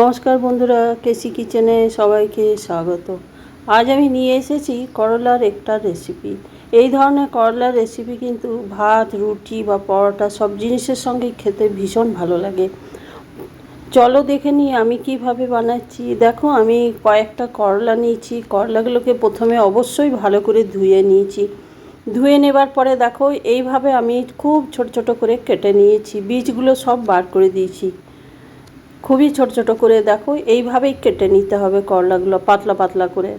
নমস্কার বন্ধুরা, কেসি কিচেনে সবাইকে স্বাগত। আজ আমি নিয়ে এসেছি করলার একটা রেসিপি। এই ধরনের করলার রেসিপি কিন্তু ভাত, রুটি বা পরোটা সব জিনিসের সঙ্গে খেতে ভীষণ ভালো লাগে। চলো দেখে নিই আমি কিভাবে বানাচ্ছি। দেখো, আমি কয়েকটা করলা নিয়েছি। করলাগুলোকে প্রথমে অবশ্যই ভালো করে ধুয়ে নিয়েছি। ধুয়ে নেবার পরে দেখো, এইভাবে আমি খুব ছোট ছোট করে কেটে নিয়েছি। বীজগুলো সব বার করে দিয়েছি। খুবই ছোট ছোট করে দেখো, এইভাবেই কেটে নিতে হবে করলাগুলো, পাতলা পাতলা করে।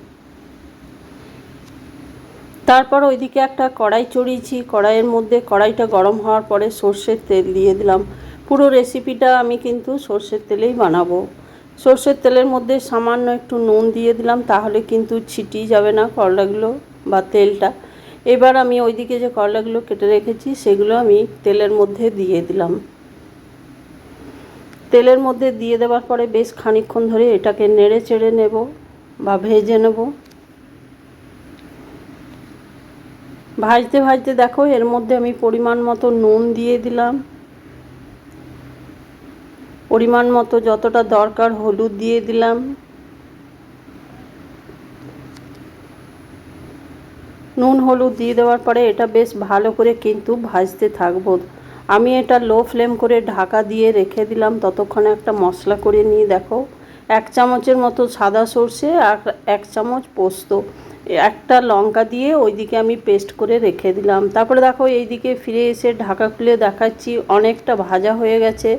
তারপর ওইদিকে একটা কড়াই চড়িয়েছি। কড়াইয়ের মধ্যে কড়াইটা গরম হওয়ার পরে সর্ষের তেল দিয়ে দিলাম। পুরো রেসিপিটা আমি কিন্তু সর্ষের তেলেই বানাবো। সর্ষের তেলের মধ্যে সামান্য একটু নুন দিয়ে দিলাম, তাহলে কিন্তু ছিটিয়ে যাবে না করলাগুলো বা তেলটা। এবার আমি ওইদিকে যে করলাগুলো কেটে রেখেছি সেগুলো আমি তেলের মধ্যে দিয়ে দিলাম। তেলের মধ্যে দিয়ে দেওয়ার পরে বেশ খানিকক্ষণ ধরে এটাকে নেড়ে চেড়ে নেব বা ভেজে নেব। ভাজতে ভাজতে দেখো, এর মধ্যে আমি পরিমাণ মতো নুন দিয়ে দিলাম। পরিমাণ মতো যতটা দরকার হলুদ দিয়ে দিলাম। নুন হলুদ দিয়ে দেওয়ার পরে এটা বেশ ভালো করে কিন্তু ভাজতে থাকবো। আমি এটা লো ফ্লেম করে ঢাকা দিয়ে রেখে দিলাম। ততক্ষণে একটা মশলা করে নিয়ে দেখো, 1 চামচের মতো সাদা সর্ষে আর 1 চামচ পোস্ত, একটা লঙ্কা দিয়ে ওইদিকে আমি পেস্ট করে রেখে দিলাম। তারপরে দেখো, এইদিকে ফিরে এসে ঢাকা খুলে দেখাচ্ছি, অনেকটা ভাজা হয়ে গেছে।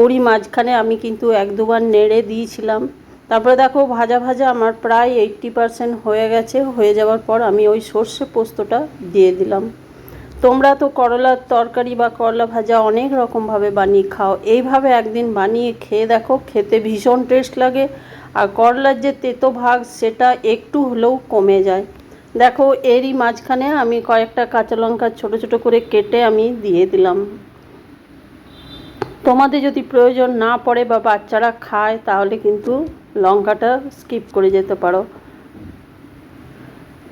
ওরই মাঝখানে আমি কিন্তু 1-2 বার নেড়ে দিয়েছিলাম। তারপরে দেখো, ভাজা ভাজা আমার প্রায় 80% হয়ে গেছে। হয়ে যাওয়ার পর আমি ওই সর্ষে পোস্তটা দিয়ে দিলাম। তোমরা তো করলার তরকারি বা করলা ভাজা অনেক রকমভাবে বানিয়ে খাও। এইভাবে একদিন বানিয়ে খেয়ে দেখো, খেতে ভীষণ টেস্ট লাগে। আর করলার যে তেতো ভাগ সেটা একটু হলেও কমে যায়। দেখো, এরই মাঝখানে আমি কয়েকটা কাঁচা লঙ্কা ছোটো ছোটো করে কেটে আমি দিয়ে দিলাম। তোমাদের যদি প্রয়োজন না পড়ে বা বাচ্চারা খায় তাহলে কিন্তু লঙ্কাটা স্কিপ করে যেতে পারো।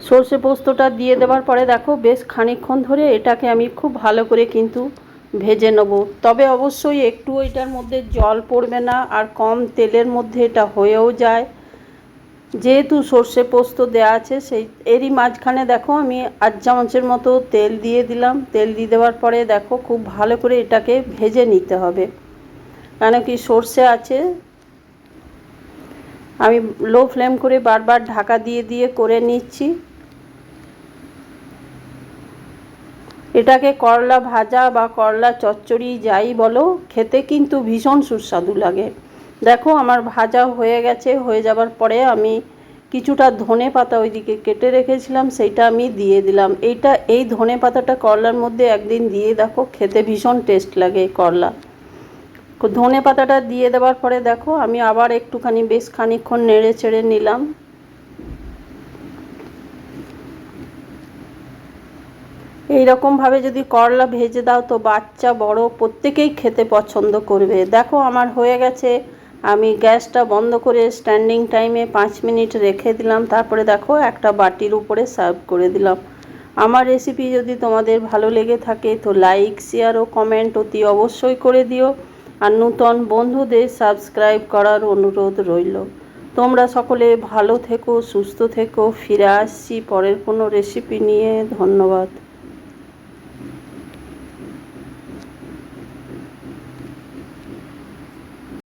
সর্ষে পোস্তটা দিয়ে দেওয়ার পরে দেখো, বেশ খানিকক্ষণ ধরে এটাকে আমি খুব ভালো করে কিন্তু ভেজে নেব। তবে অবশ্যই একটু এটার মধ্যে জল পড়বে না, আর কম তেলের মধ্যে এটা হয়েও যায়। যেহেতু সর্ষে পোস্ত দেওয়া আছে, সেই এরই মাঝখানে দেখো আমি 8 চামচের মতো তেল দিয়ে দিলাম। তেল দিয়ে দেওয়ার পরে দেখো, খুব ভালো করে এটাকে ভেজে নিতে হবে, কেন কি সর্ষে আছে। আমি লো ফ্লেম করে বারবার ঢাকা দিয়ে দিয়ে করে নিচ্ছি। এটাকে করলা ভাজা বা করলা চচ্চড়ি যাই বলো, খেতে কিন্তু ভীষণ সুস্বাদু লাগে। দেখো, আমার ভাজা হয়ে গেছে। হয়ে যাবার পরে আমি কিছুটা ধনে পাতা ওইদিকে কেটে রেখেছিলাম, সেইটা আমি দিয়ে দিলাম। এই ধনে পাতাটা করলার মধ্যে একদিন দিয়ে দেখো, খেতে ভীষণ টেস্ট লাগে করলা। ধনে পাতাটা দিয়ে দেওয়ার পরে দেখো, আমি আবার একটুখানি বেশ খানিকক্ষণ নেড়ে চেড়ে নিলাম। এইরকমভাবে যদি করলা ভেজে দাও তো বাচ্চা বড় প্রত্যেকেই খেতে পছন্দ করবে। দেখো, আমার হয়ে গেছে। আমি গ্যাসটা বন্ধ করে স্ট্যান্ডিং টাইমে 5 মিনিট রেখে দিলাম। তারপরে দেখো, একটা বাটির উপরে সার্ভ করে দিলাম। আমার রেসিপি যদি তোমাদের ভালো লেগে থাকে তো লাইক, শেয়ার ও কমেন্ট অতি অবশ্যই করে দিও। আর নূতন বন্ধুদের সাবস্ক্রাইব করার অনুরোধ রইল। তোমরা সকলে ভালো থেকো, সুস্থ থেকো। ফিরে আসছি পরের কোনো রেসিপি নিয়ে। ধন্যবাদ।